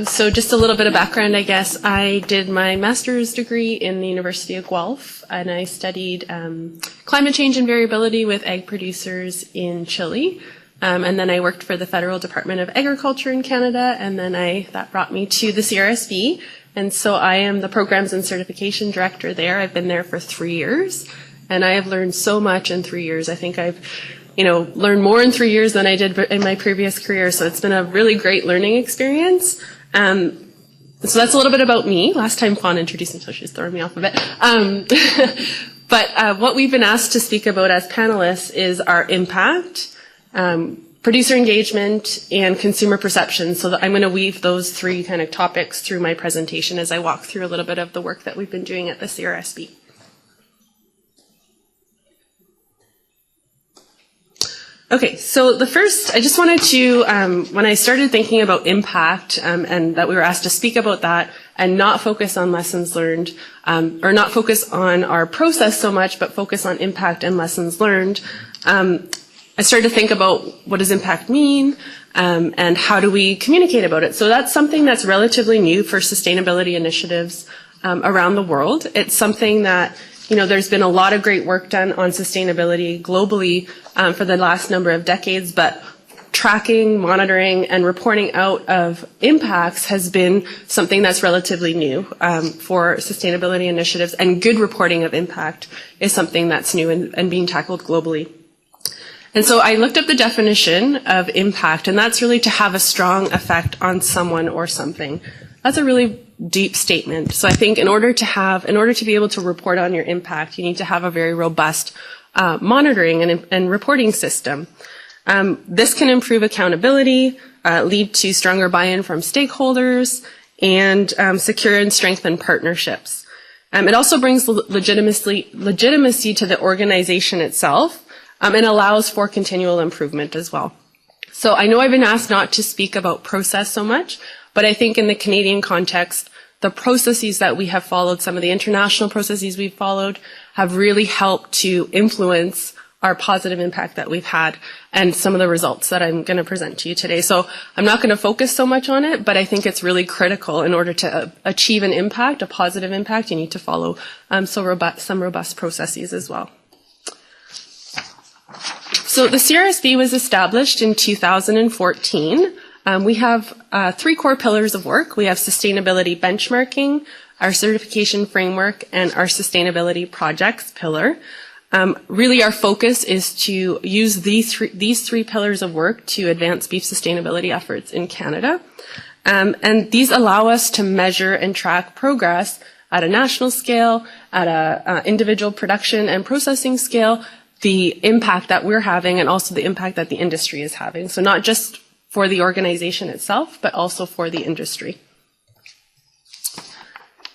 So just a little bit of background, I guess. I did my master's degree in the University of Guelph, and I studied climate change and variability with egg producers in Chile. And then I worked for the Federal Department of Agriculture in Canada, and then that brought me to the GRSB. And so I am the Programs and Certification Director there. I've been there for 3 years, and I have learned so much in 3 years. I think I've learned more in 3 years than I did in my previous career, so it's been a really great learning experience. So that's a little bit about me. Last time Fawn introduced me, so she's throwing me off a bit. But what we've been asked to speak about as panelists is our impact, producer engagement, and consumer perception. So I'm going to weave those three kind of topics through my presentation as I walk through a little bit of the work that we've been doing at the CRSB. Okay, so the first, I just wanted to, when I started thinking about impact and that we were asked to speak about that and not focus on lessons learned, or not focus on our process so much, but focus on impact and lessons learned, I started to think about what does impact mean and how do we communicate about it. So that's something that's relatively new for sustainability initiatives around the world. It's something that there's been a lot of great work done on sustainability globally for the last number of decades, but tracking, monitoring, and reporting out of impacts has been something that's relatively new for sustainability initiatives, and good reporting of impact is something that's new and being tackled globally. And so I looked up the definition of impact, and that's really to have a strong effect on someone or something. That's a really deep statement. So I think in order to be able to report on your impact, you need to have a very robust monitoring and reporting system. This can improve accountability, lead to stronger buy-in from stakeholders, and secure and strengthen partnerships. It also brings legitimacy to the organization itself, and allows for continual improvement as well. So I know I've been asked not to speak about process so much, but I think in the Canadian context, the processes that we have followed, some of the international processes we've followed, have really helped to influence our positive impact that we've had and some of the results that I'm going to present to you today. So I'm not going to focus so much on it, but I think it's really critical in order to achieve an impact, a positive impact, you need to follow some robust processes as well. So the CRSB was established in 2014. We have 3 core pillars of work. We have sustainability benchmarking, our certification framework, and our sustainability projects pillar. Really our focus is to use these three pillars of work to advance beef sustainability efforts in Canada. And these allow us to measure and track progress at a national scale, at a individual production and processing scale, the impact that we're having and also the impact that the industry is having. So not just for the organization itself, but also for the industry.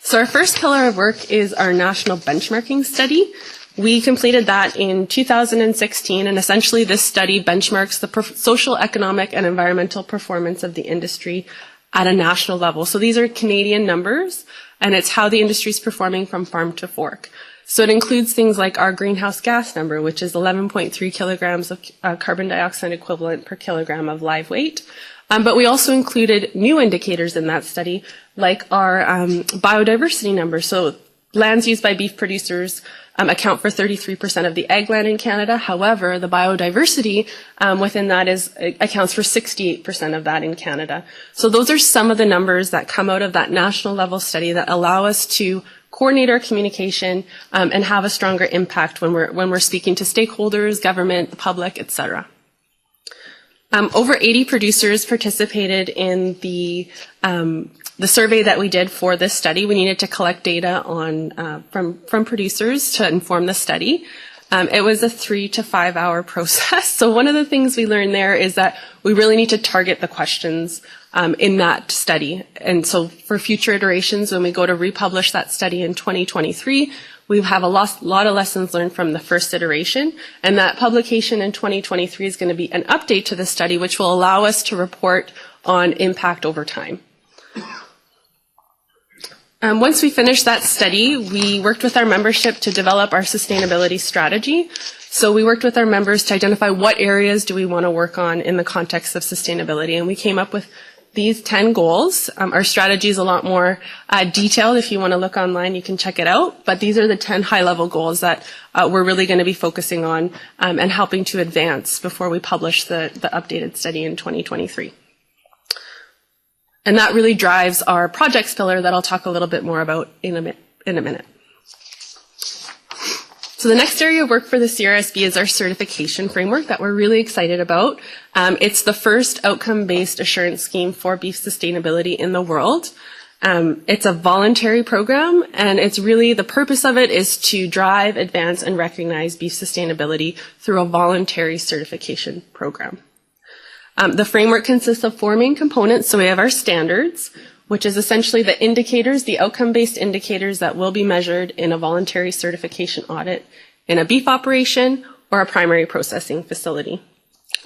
So our first pillar of work is our national benchmarking study. We completed that in 2016, and essentially this study benchmarks the social, economic, and environmental performance of the industry at a national level. So these are Canadian numbers, and it's how the industry is performing from farm to fork. So it includes things like our greenhouse gas number, which is 11.3 kilograms of carbon dioxide equivalent per kilogram of live weight. But we also included new indicators in that study, like our biodiversity number. So lands used by beef producers account for 33% of the egg land in Canada. However, the biodiversity within that accounts for 68% of that in Canada. So those are some of the numbers that come out of that national level study that allow us to coordinate our communication and have a stronger impact when we're speaking to stakeholders, government, the public, etc. Over 80 producers participated in the survey that we did for this study. We needed to collect data from producers to inform the study. It was a 3 to 5 hour process. So one of the things we learned there is that we really need to target the questions in that study. And so for future iterations, when we go to republish that study in 2023, we have a lot of lessons learned from the first iteration. And that publication in 2023 is going to be an update to the study, which will allow us to report on impact over time. Once we finished that study, we worked with our membership to develop our sustainability strategy. So we worked with our members to identify what areas do we want to work on in the context of sustainability, and we came up with these 10 goals. Our strategy is a lot more detailed. If you want to look online, you can check it out. But these are the 10 high-level goals that we're really going to be focusing on and helping to advance before we publish the updated study in 2023. And that really drives our projects pillar that I'll talk a little bit more about in a minute. So the next area of work for the GRSB is our certification framework that we're really excited about. It's the first outcome-based assurance scheme for beef sustainability in the world. It's a voluntary program, and it's really, the purpose of it is to drive, advance, and recognize beef sustainability through a voluntary certification program. The framework consists of 4 main components. So we have our standards, which is essentially the indicators, the outcome-based indicators that will be measured in a voluntary certification audit in a beef operation or a primary processing facility.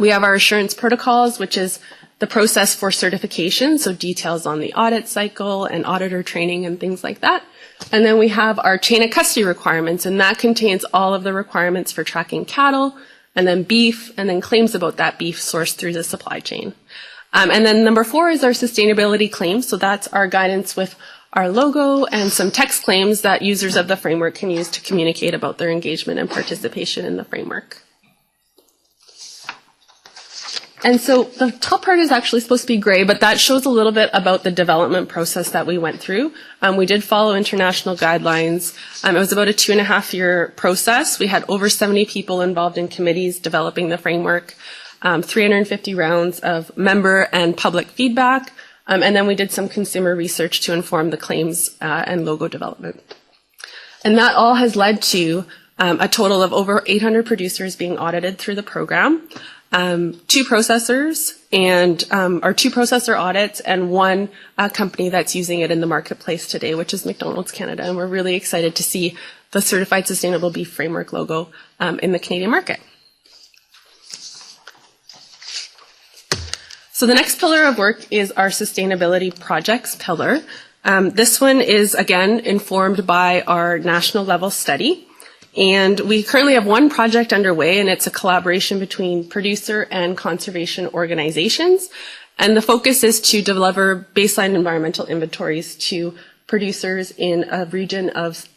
We have our assurance protocols, which is the process for certification, so details on the audit cycle and auditor training and things like that. And then we have our chain of custody requirements, and that contains all of the requirements for tracking cattle, and then beef, and then claims about that beef sourced through the supply chain. And then number 4 is our sustainability claims. So that's our guidance with our logo and some text claims that users of the framework can use to communicate about their engagement and participation in the framework. And so the top part is actually supposed to be gray, but that shows a little bit about the development process that we went through. We did follow international guidelines. It was about a 2.5-year process. We had over 70 people involved in committees developing the framework. 350 rounds of member and public feedback, and then we did some consumer research to inform the claims and logo development. And that all has led to a total of over 800 producers being audited through the program, 2 processors, and our 2 processor audits, and 1 company that's using it in the marketplace today, which is McDonald's Canada. And we're really excited to see the Certified Sustainable Beef Framework logo in the Canadian market. So the next pillar of work is our sustainability projects pillar. This one is, again, informed by our national level study. And we currently have 1 project underway, and it's a collaboration between producer and conservation organizations. And the focus is to deliver baseline environmental inventories to producers in a region of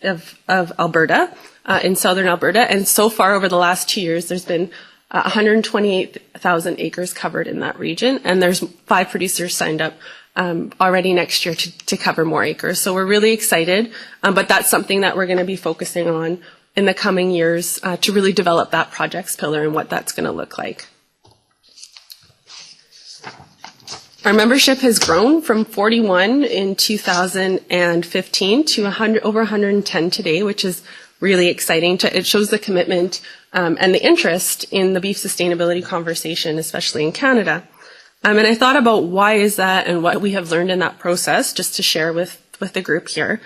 Alberta, in southern Alberta. And so far, over the last 2 years, there's been 128,000 acres covered in that region, and there's 5 producers signed up already next year to cover more acres. So we're really excited, but that's something that we're going to be focusing on in the coming years to really develop that projects pillar and what that's going to look like. Our membership has grown from 41 in 2015 to over 110 today, which is really exciting. It shows the commitment and the interest in the beef sustainability conversation, especially in Canada. And I thought about why is that and what we have learned in that process, just to share with the group here.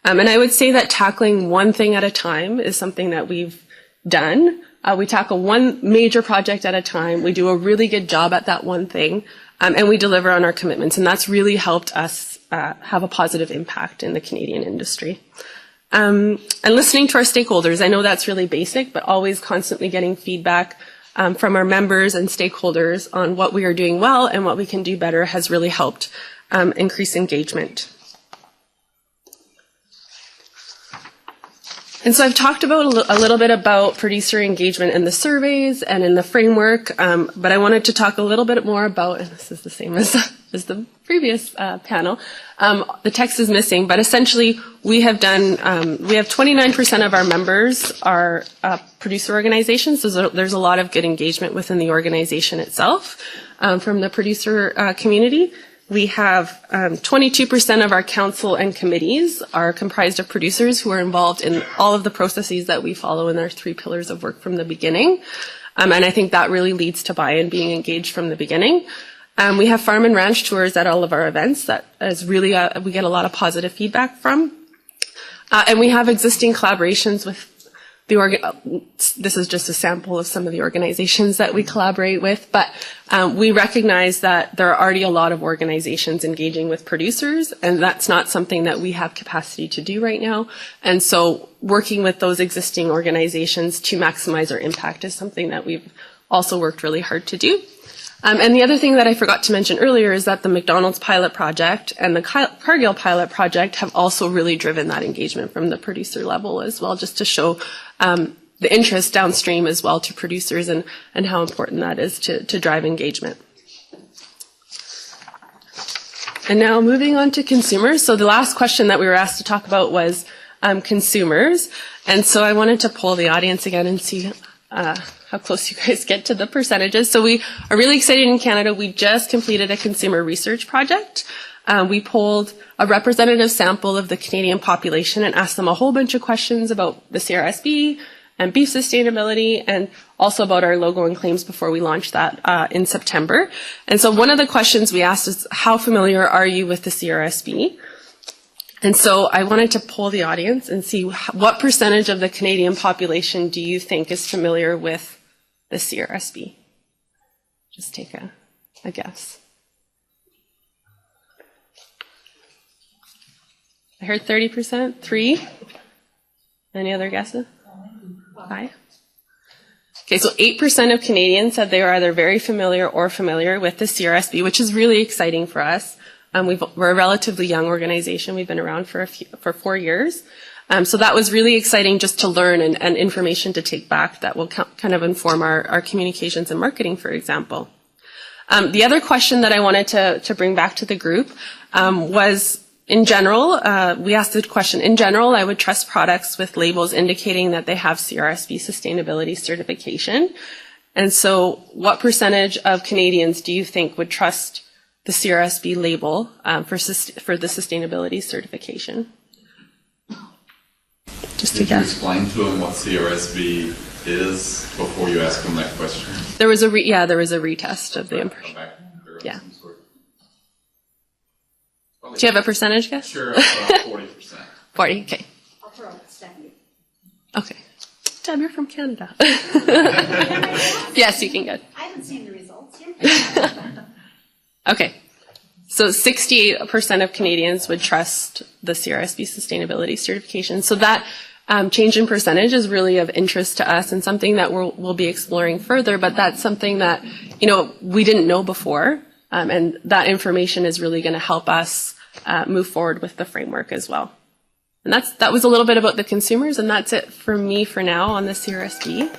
And I would say that tackling one thing at a time is something that we've done. We tackle one major project at a time. We do a really good job at that one thing, and we deliver on our commitments. And that's really helped us have a positive impact in the Canadian industry. And listening to our stakeholders, I know that's really basic, but always constantly getting feedback from our members and stakeholders on what we are doing well and what we can do better has really helped increase engagement. And so I've talked about a little bit about producer engagement in the surveys and in the framework, but I wanted to talk a little bit more about, and this is the same as the previous panel, the text is missing, but essentially we have 29% of our members are producer organizations, so there's a lot of good engagement within the organization itself from the producer community. We have 22% of our council and committees are comprised of producers who are involved in all of the processes that we follow in our 3 pillars of work from the beginning. And I think that really leads to buy-in, being engaged from the beginning. We have farm and ranch tours at all of our events. That is really, we get a lot of positive feedback from. And we have existing collaborations this is just a sample of some of the organizations that we collaborate with, but we recognize that there are already a lot of organizations engaging with producers, and that's not something that we have capacity to do right now. And so working with those existing organizations to maximize our impact is something that we've also worked really hard to do. And the other thing that I forgot to mention earlier is that the McDonald's pilot project and the Cargill pilot project have also really driven that engagement from the producer level as well, just to show the interest downstream as well to producers and how important that is to drive engagement. And now moving on to consumers. So the last question that we were asked to talk about was consumers. And so I wanted to poll the audience again and see how close you guys get to the percentages. So we are really excited in Canada. We just completed a consumer research project. We polled a representative sample of the Canadian population and asked them a whole bunch of questions about the GRSB and beef sustainability, and also about our logo and claims before we launched that in September. And so one of the questions we asked is, how familiar are you with the GRSB? And so I wanted to poll the audience and see what percentage of the Canadian population do you think is familiar with the GRSB? Just take a guess. I heard 30%, 3. Any other guesses? 5. Okay, so 8% of Canadians said they were either very familiar or familiar with the GRSB, which is really exciting for us. We're a relatively young organization. We've been around for 4 years. So that was really exciting just to learn and information to take back that will kind of inform our communications and marketing, for example. The other question that I wanted to bring back to the group was, in general, we asked the question, in general, I would trust products with labels indicating that they have GRSB sustainability certification. And so what percentage of Canadians do you think would trust the GRSB label for the sustainability certification? Just to guess. Did you explain to them what GRSB is before you ask them that question? There was a retest of the impression. Yeah. Do you have a percentage guess? Sure, 40%. 40, okay. I'll throw out 70. Okay. Deb, you're from Canada. Yes, you can go. I haven't seen the results yet. Okay. So 68% of Canadians would trust the GRSB sustainability certification. So that change in percentage is really of interest to us and something that we'll be exploring further, but that's something that, we didn't know before, and that information is really going to help us move forward with the framework as well. And that was a little bit about the consumers, and that's it for me for now on the GRSB.